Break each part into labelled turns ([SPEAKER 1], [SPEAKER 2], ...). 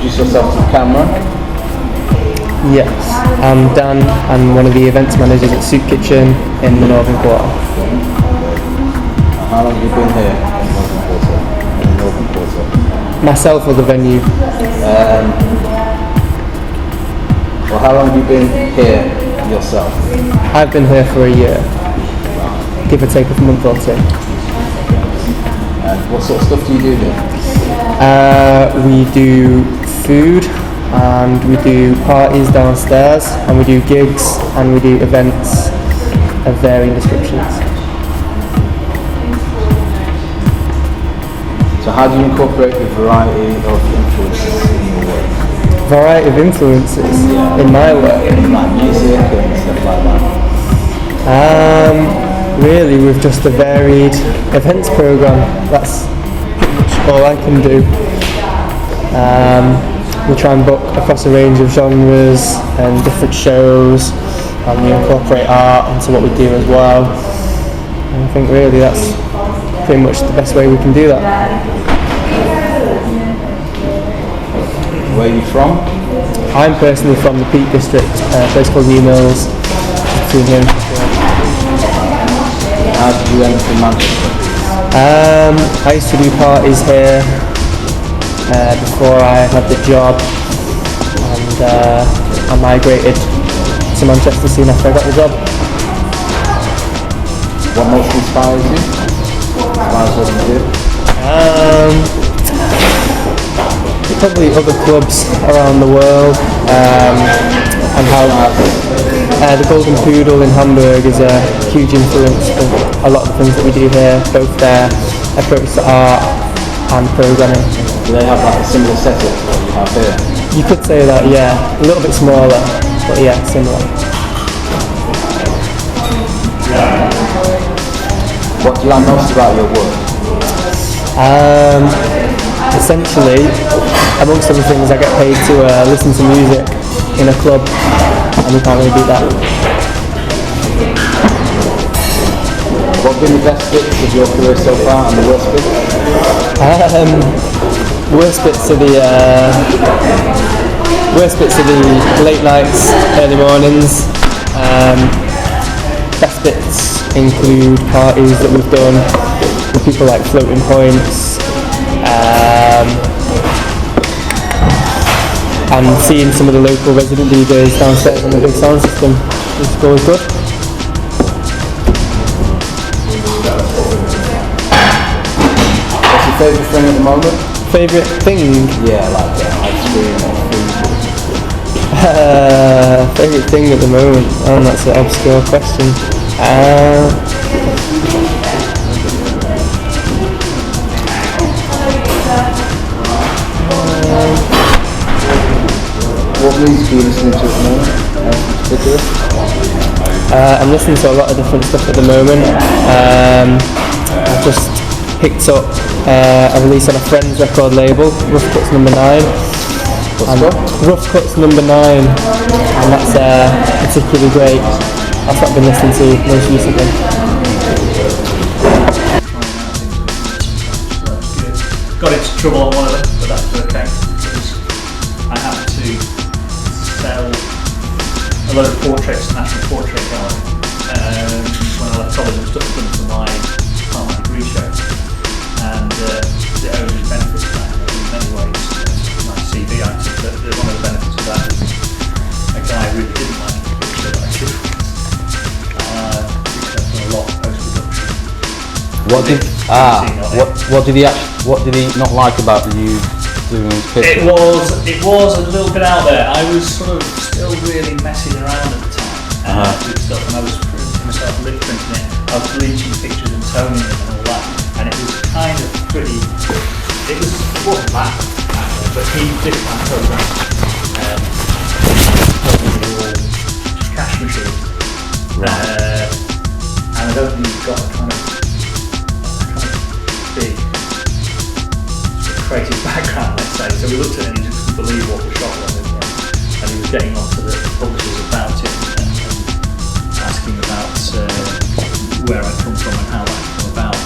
[SPEAKER 1] introduce yourself to the camera?
[SPEAKER 2] Yes, I'm Dan. I'm one of the events managers at Soup Kitchen in the Northern Quarter.
[SPEAKER 1] How long have you been here in the Northern Quarter?
[SPEAKER 2] Myself or the venue?
[SPEAKER 1] Well, how long have you been here yourself?
[SPEAKER 2] I've been here for a year, give or take a month or two.
[SPEAKER 1] And what sort of stuff do you do here?
[SPEAKER 2] We do food, and we do parties downstairs, and we do gigs, and we do events of varying descriptions.
[SPEAKER 1] So how do you incorporate the variety of influences in your work?
[SPEAKER 2] Variety of influences in my work?
[SPEAKER 1] Like music and stuff like that?
[SPEAKER 2] Really, with just a varied events programme. That's pretty much all I can do. We try and book across a range of genres and different shows, and we incorporate art into what we do as well. And I think really that's pretty much the best way we can do that.
[SPEAKER 1] Where are you from?
[SPEAKER 2] I'm personally from the Peak District, a place called New Mills, between here and Sheffield.
[SPEAKER 1] How did you end up in Manchester?
[SPEAKER 2] I used to do parties here before I had the job, and I migrated to Manchester soon after I got the job.
[SPEAKER 1] What most inspires you? Inspires what you do?
[SPEAKER 2] Probably other clubs around the world, and how the Golden Poodle in Hamburg is a huge influence of a lot of the things that we do here, both their approach to art and programming.
[SPEAKER 1] Do they have like a similar setup to what you have here?
[SPEAKER 2] You could say that, yeah. A little bit smaller, but yeah, similar.
[SPEAKER 1] What do you like most about your work?
[SPEAKER 2] Essentially, amongst other things, I get paid to listen to music in a club, and you can't really beat that.
[SPEAKER 1] What have been the best bits of your career so far, and the worst bits?
[SPEAKER 2] Worst bits are the late nights, early mornings. Best bits include parties that we've done with people like Floating Points, and seeing some of the local resident DJs downstairs on the big sound system, which is always good.
[SPEAKER 1] What's your favourite thing at the moment?
[SPEAKER 2] Favourite thing?
[SPEAKER 1] Yeah, like ice cream or food.
[SPEAKER 2] Favourite thing at the moment? Oh, that's an obscure question.
[SPEAKER 1] What music are you listening to at the moment? Anything particular?
[SPEAKER 2] I'm listening to a lot of different stuff at the moment. I've just picked up a release on a friend's record label, Rough Cuts No. 9. Rough Cuts No. 9, and that's particularly great. That's what I've been listening to most recently.
[SPEAKER 3] Got into trouble on one of them, but that's okay. I happened to sell a load of portraits to National Portrait Gallery when I left college and stuff them for my degree show, and the only benefits of that in many ways my CV item, but one of the benefits of that is a guy I really didn't like the picture that I took because I've done a lot of post-production.
[SPEAKER 1] What did he not like about you doing his picture?
[SPEAKER 3] It was a little bit out there. I was sort of still really messing around at the time with stuff, and I was printing myself, lip printing it. I was bleaching pictures and toning them and all that, and it was kind of pretty. It wasn't bad actually, but he did my program. Cash machine, and I don't think he's got a kind of big creative background, let's say. So we looked at it and he just couldn't believe what the shot was, and he was getting on to the publishers about it and asking about where I'd come from and how that had come about.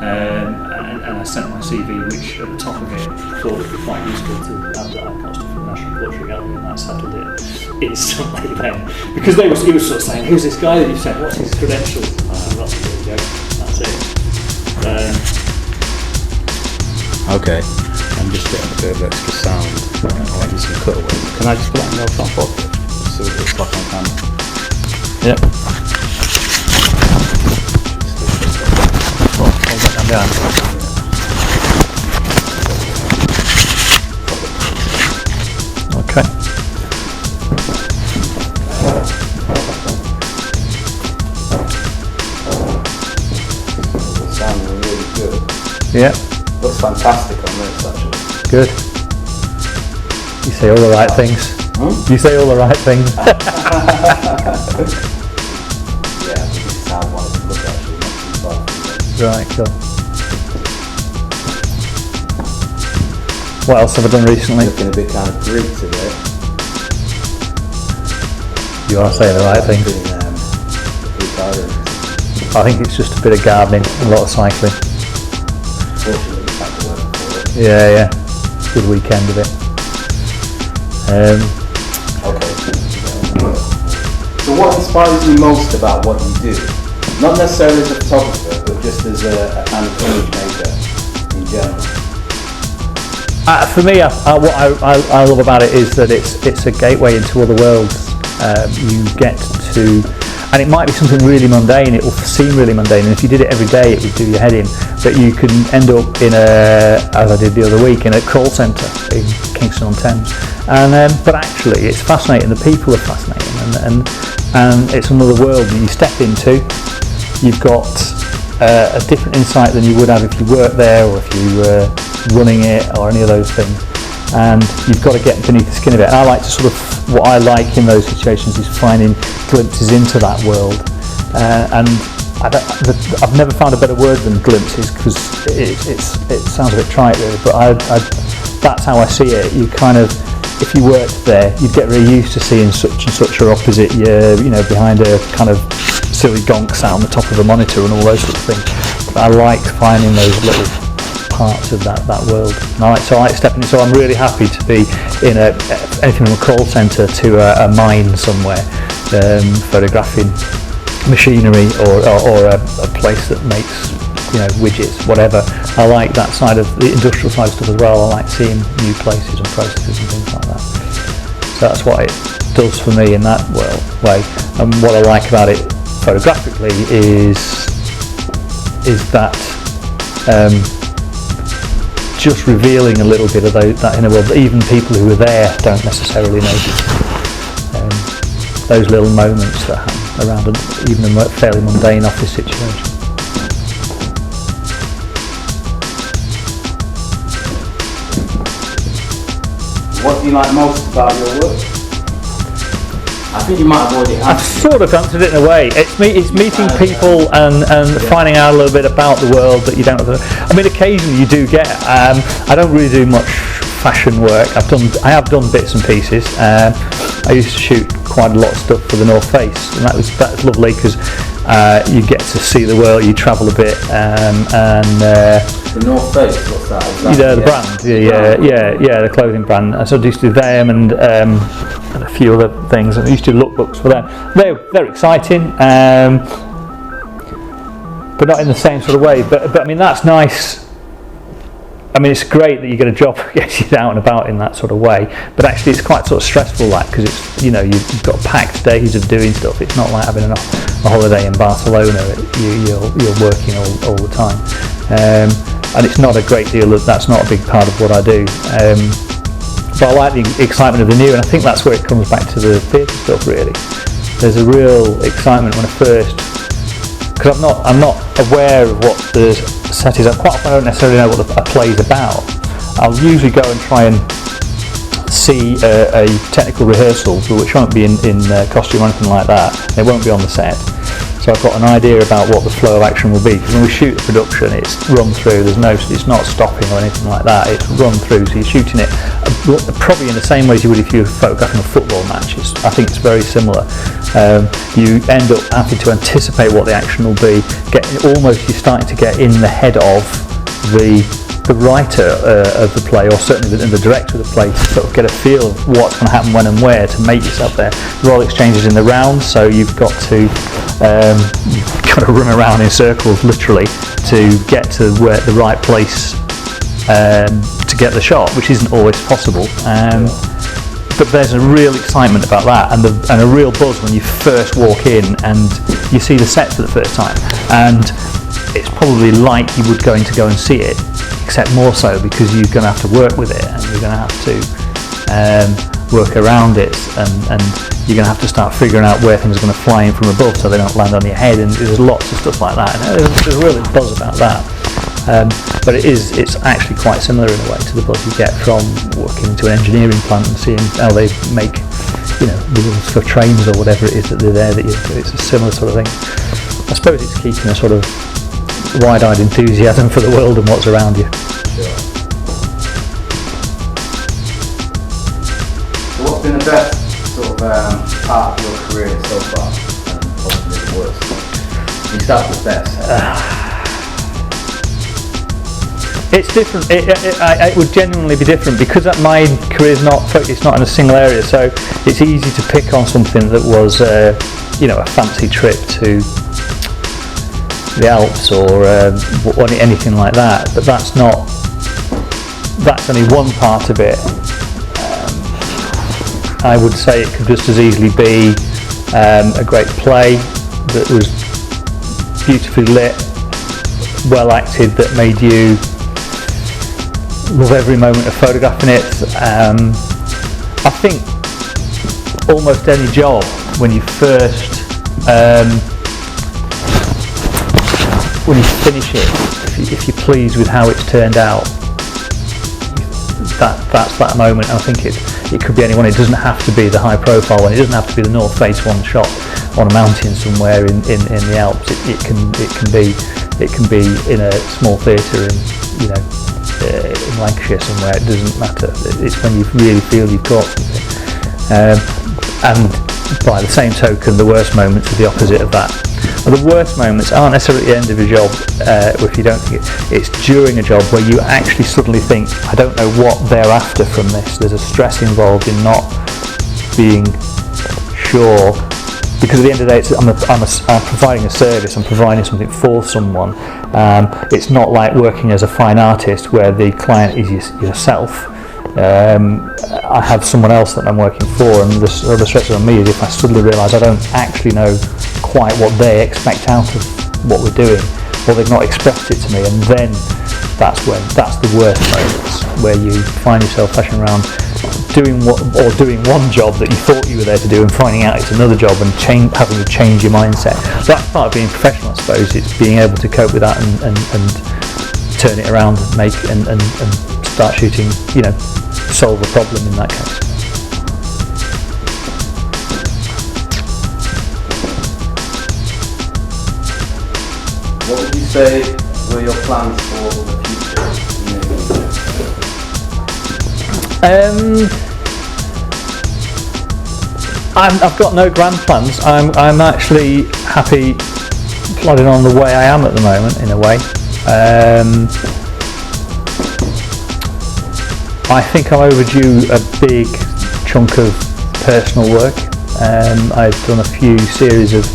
[SPEAKER 3] And I sent my CV, which at the top of it thought it was quite useful to have that cost from the National Portrait Gallery, and that settled it instantly then. Because he was sort of saying, who's this guy that you sent, what's his credentials? There you go, that's it.
[SPEAKER 1] Okay. I'm just getting a bit of extra sound. I'll do some cutaways. Can I just put that in your front pocket? So it's like on camera.
[SPEAKER 2] Yep. Hold that down. Okay.
[SPEAKER 1] It's sounding really good.
[SPEAKER 2] Yeah.
[SPEAKER 1] Looks fantastic on this actually.
[SPEAKER 2] Good. You say all the right things. You say all the right things.
[SPEAKER 1] Yeah, I think it sounds like to look actually, not too far.
[SPEAKER 2] Right, cool. What else have I done recently?
[SPEAKER 1] Looking a bit kind of Greek today.
[SPEAKER 2] You are saying the right things.
[SPEAKER 1] Greek Ireland.
[SPEAKER 2] I think it's just a bit of gardening, a lot of cycling.
[SPEAKER 1] Fortunately, we had to work for it.
[SPEAKER 2] Yeah. Good weekend of it.
[SPEAKER 1] Okay. So what inspires you most about what you do? Not necessarily as a photographer, but just as a kind of image maker in general.
[SPEAKER 2] For me, what I love about it is that it's a gateway into other worlds. You get to, and it might be something really mundane, it will seem really mundane, and if you did it every day it would do your head in, but you can end up in as I did the other week, in a call centre in Kingston-on-Thames, and but actually it's fascinating, the people are fascinating, and it's another world that you step into. You've got a different insight than you would have if you worked there, or if you were running it, or any of those things, and you've got to get beneath the skin of it. And I like to sort of, what I like in those situations is finding glimpses into that world, and I've never found a better word than glimpses, because it sounds a bit trite really, but that's how I see it. You kind of, if you worked there, you'd get very used to seeing such and such are opposite you, behind a kind of silly gonk sound on the top of a monitor and all those sort of things. But I like finding those little parts of that world. And I like stepping in. So I'm really happy to be in anything from a call centre to a mine somewhere, photographing machinery or a place that makes widgets, whatever. I like that side of the industrial side of stuff as well. I like seeing new places and processes and things like that. So that's what it does for me in that way. And what I like about it photographically is that just revealing a little bit of that inner world that even people who are there don't necessarily notice. Those little moments that happen around even a fairly mundane office situation.
[SPEAKER 1] What do you like most about your work? I think you might have already answered.
[SPEAKER 2] I've sort of answered it in a way. It's meeting people and finding out a little bit about the world that you don't have. I mean, occasionally you do get. I don't really do much fashion work. I have done bits and pieces. I used to shoot quite a lot of stuff for the North Face, and that's lovely because you get to see the world. You travel a bit,
[SPEAKER 1] The North Face, what's that?
[SPEAKER 2] The brand, yeah, the clothing brand. So I used to do them and a few other things. I used to do lookbooks for them. They're exciting, but not in the same sort of way. But I mean, that's nice. I mean, it's great that you get a job that gets you out and about in that sort of way. But actually, it's quite sort of stressful, because it's you've got packed days of doing stuff. It's not like having a holiday in Barcelona. You're working all the time. And it's not a great deal that's not a big part of what I do. But I like the excitement of the new, and I think that's where it comes back to the theatre stuff really. There's a real excitement when I first, because I'm not aware of what the set is. Quite often I don't necessarily know what a play is about. I'll usually go and try and see a technical rehearsal, which won't be in costume or anything like that. It won't be on the set. So I've got an idea about what the flow of action will be. Because when we shoot the production, it's run through. It's not stopping or anything like that. It's run through. So you're shooting it probably in the same way as you would if you were photographing a football match. I think it's very similar. You end up having to anticipate what the action will be. You're starting to get in the head of the
[SPEAKER 4] the writer of the play, or certainly the director of the play, to sort of get a feel of what's going to happen when and where to make yourself there. Role exchanges in the round, so you've got to run around in circles literally to get to the right place to get the shot, which isn't always possible. But there's a real excitement about that, and a real buzz when you first walk in and you see the set for the first time. And it's probably like you would going to go and see it, except more so because you're going to have to work with it, and you're going to have to work around it, and you're going to have to start figuring out where things are going to fly in from above so they don't land on your head, and there's lots of stuff like that. And there's a real buzz about that. But it's actually quite similar in a way to the buzz you get from working into an engineering plant and seeing how they make, wheels for trains or whatever it is that they're there. It's a similar sort of thing. I suppose it's keeping a sort of wide-eyed enthusiasm for the world and what's around you.
[SPEAKER 1] Sure. So what's been the best sort of part of your career so far, and possibly the worst? You start with best.
[SPEAKER 4] It's different. It would genuinely be different because my career is not focused, not in a single area. So it's easy to pick on something that was, a fancy trip to the Alps or anything like that. But that's only one part of it. I would say it could just as easily be a great play that was beautifully lit, well acted, that made you love every moment of photographing it. I think almost any job, when you first when you finish it, if you're pleased with how it's turned out, that's that moment. And I think it could be anyone. It doesn't have to be the high profile one. It doesn't have to be the North Face one shot on a mountain somewhere in the Alps. It can be in a small theatre in Lancashire somewhere. It doesn't matter. It's when you really feel you've got something. And by the same token, the worst moments are the opposite of that. And the worst moments aren't necessarily at the end of a job, if you don't think it's during a job where you actually suddenly think, I don't know what they're after from this. There's a stress involved in not being sure, because at the end of the day, I'm providing a service, I'm providing something for someone. It's not like working as a fine artist where the client is yourself. I have someone else that I'm working for, and the stress on me is if I suddenly realise I don't actually know quite what they expect out of what we're doing, or they've not expressed it to me, and then that's the worst moments, where you find yourself flashing around doing one job that you thought you were there to do and finding out it's another job and having to change your mindset. That's part of being professional, I suppose. It's being able to cope with that and turn it around and start shooting, solve a problem in that case.
[SPEAKER 1] What would you say were your plans for the future?
[SPEAKER 4] I've got no grand plans. I'm actually happy plodding on the way I am at the moment, in a way. I think I'm overdue a big chunk of personal work. I've done a few series of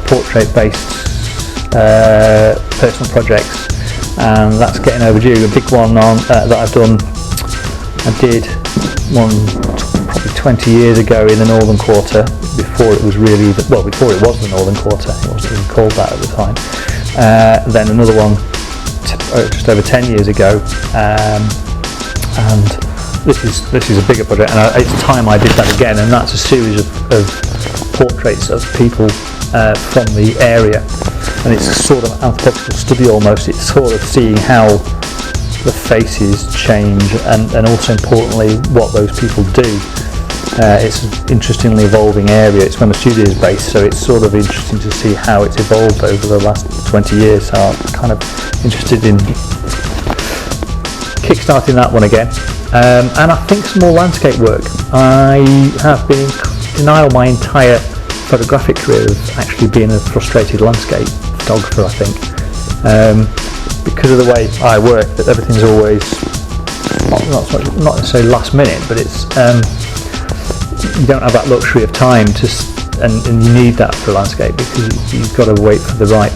[SPEAKER 4] portrait-based personal projects, and that's getting overdue. A big one that I've done, I did one probably 20 years ago in the Northern Quarter, before it was the Northern Quarter. It wasn't even called that at the time. Then another one just over 10 years ago, and this is a bigger project, and it's time I did that again, and that's a series of portraits of people from the area, and it's sort of an anthropological study almost. It's sort of seeing how the faces change, and also importantly what those people do. It's an interestingly evolving area. It's where the studio is based, so it's sort of interesting to see how it's evolved over the last 20 years. So I'm kind of interested in kickstarting that one again. And I think some more landscape work. I have been in denial my entire photographic career of actually being a frustrated landscape photographer, I think. because of the way I work, that everything's always not necessarily last minute, but it's you don't have that luxury of time to, and you need that for a landscape, because you've got to wait for the right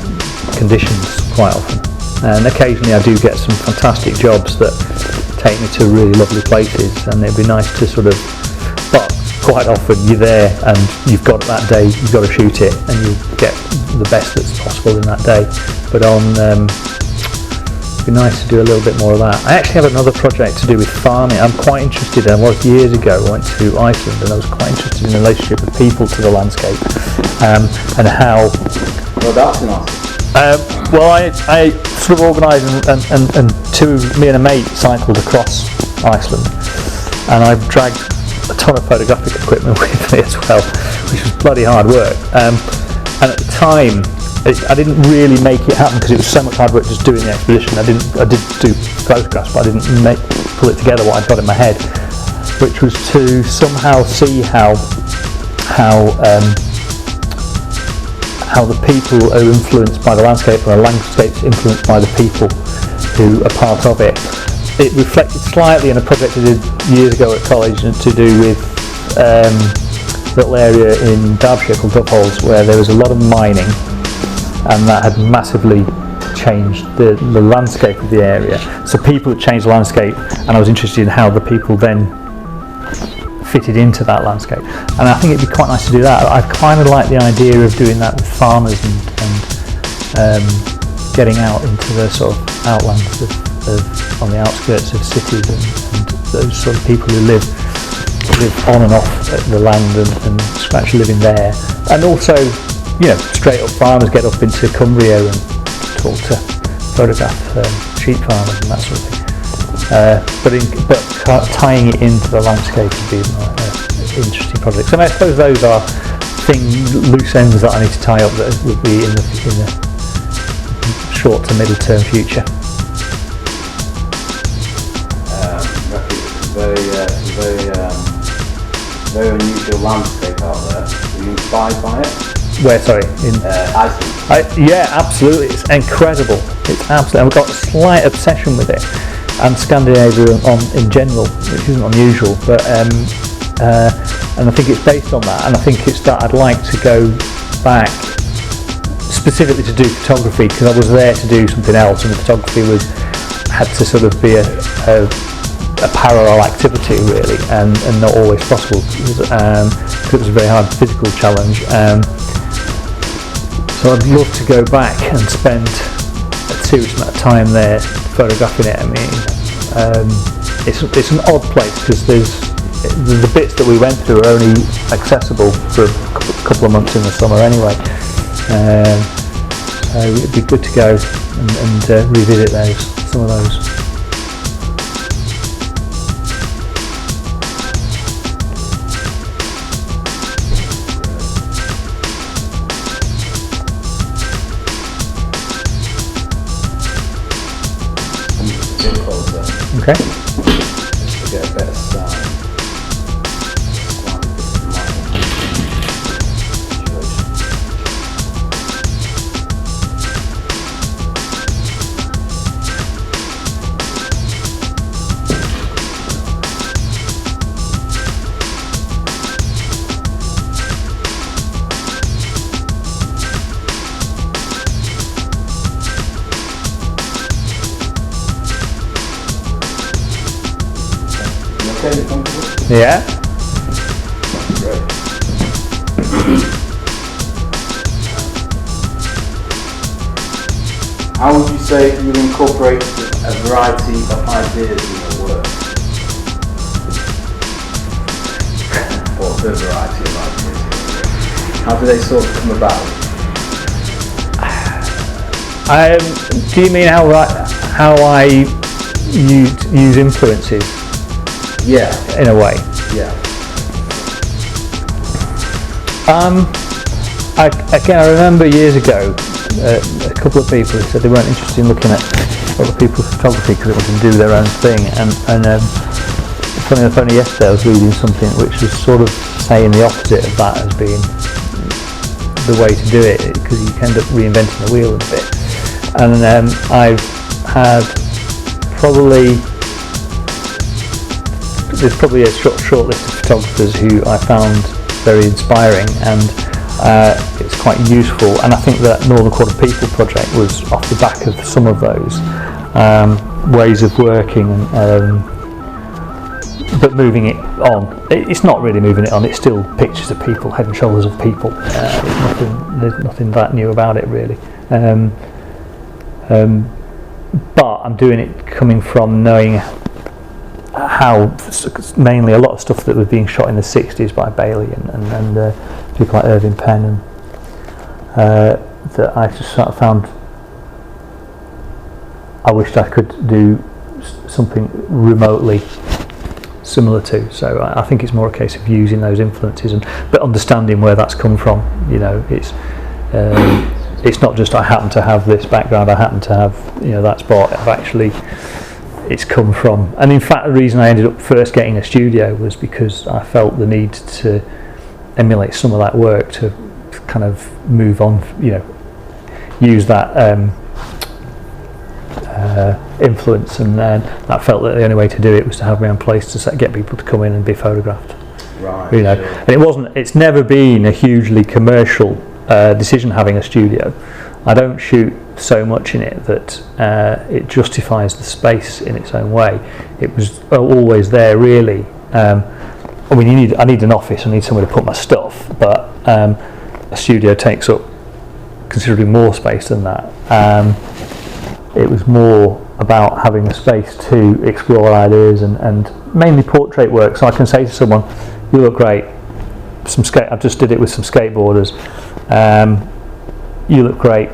[SPEAKER 4] conditions quite often. And occasionally I do get some fantastic jobs that take me to really lovely places, and it'd be nice to sort of, but quite often you're there and you've got that day, you've got to shoot it, and you get the best that's possible in that day. But it'd be nice to do a little bit more of that. I actually have another project to do with farming. I'm quite interested, I was years ago, I went to Iceland, and I was quite interested in the relationship of people to the landscape, and how.
[SPEAKER 1] Well, that's nice.
[SPEAKER 4] Well, I sort of organised and me and a mate cycled across Iceland, and I dragged a ton of photographic equipment with me as well, which was bloody hard work. And at the time, I didn't really make it happen because it was so much hard work just doing the expedition. I did do photographs, but I didn't pull it together what I'd got in my head, which was to somehow see how the people are influenced by the landscape, or the landscape's influenced by the people who are part of it. It reflected slightly in a project I did years ago at college to do with a little area in Derbyshire called Doveholes, where there was a lot of mining, and that had massively changed the landscape of the area. So people had changed the landscape, and I was interested in how the people then fitted into that landscape, and I think it'd be quite nice to do that. I kind of like the idea of doing that with farmers and getting out into the sort of outlands of on the outskirts of cities, and those sort of people who live on and off the land and actually living there, and also, you know, straight up farmers get up into Cumbria and talk to photograph sheep farmers and that sort of thing. But tying it into the landscape would be an interesting project. And I suppose those are loose ends that I need to tie up that would be in the short to middle term future.
[SPEAKER 1] Very unusual landscape out there. Were you inspired by it?
[SPEAKER 4] Where, sorry? In
[SPEAKER 1] Iceland.
[SPEAKER 4] Yeah, absolutely. It's incredible. It's absolutely. I've got a slight obsession with it, and Scandinavia in general, which isn't unusual. But and I think it's based on that. And I think it's that I'd like to go back specifically to do photography, because I was there to do something else, and the photography had to sort of be a parallel activity really, and not always possible, because it was a very hard physical challenge. So I'd love to go back and spend a serious amount of time there photographing it. I mean, it's an odd place, because the bits that we went through are only accessible for a couple of months in the summer anyway. So it'd be good to go and revisit some of those. Okay.
[SPEAKER 1] Just to get a better sound.
[SPEAKER 4] Yeah.
[SPEAKER 1] Great. How would you say you've incorporated a variety of ideas in your work? Or the variety of ideas? How do they sort of come about?
[SPEAKER 4] Do you mean how I use influences?
[SPEAKER 1] Yeah.
[SPEAKER 4] In a way.
[SPEAKER 1] Yeah.
[SPEAKER 4] I remember years ago a couple of people who said they weren't interested in looking at other people's photography because they wanted to do their own thing, and funny enough, only yesterday I was reading something which was sort of saying the opposite of that as being the way to do it, because you can end up reinventing the wheel a bit. And I've had there's probably a short list of photographers who I found very inspiring, and it's quite useful. And I think that Northern Quarter People project was off the back of some of those ways of working, but moving it on. It's not really moving it on, it's still pictures of people, head and shoulders of people. There's nothing that new about it really. But I'm doing it coming from knowing how mainly a lot of stuff that was being shot in the 60s by Bailey and people like Irving Penn, and that I just sort of found I wished I could do something remotely similar to. So I think it's more a case of using those influences but understanding where that's come from. You know, it's not just I happen to have this background, I happen to have, you know, that spot. It's come from, and in fact the reason I ended up first getting a studio was because I felt the need to emulate some of that work to kind of move on, you know, use that influence, and then I felt that the only way to do it was to have my own place to get people to come in and be photographed.
[SPEAKER 1] Right.
[SPEAKER 4] You know,
[SPEAKER 1] Sure.
[SPEAKER 4] And it's never been a hugely commercial decision having a studio. I don't shoot so much in it that it justifies the space in its own way. It was always there really. I mean, I need an office, I need somewhere to put my stuff, but a studio takes up considerably more space than that. It was more about having a space to explore ideas and mainly portrait work, so I can say to someone, you look great. I just did it with some skateboarders. You look great,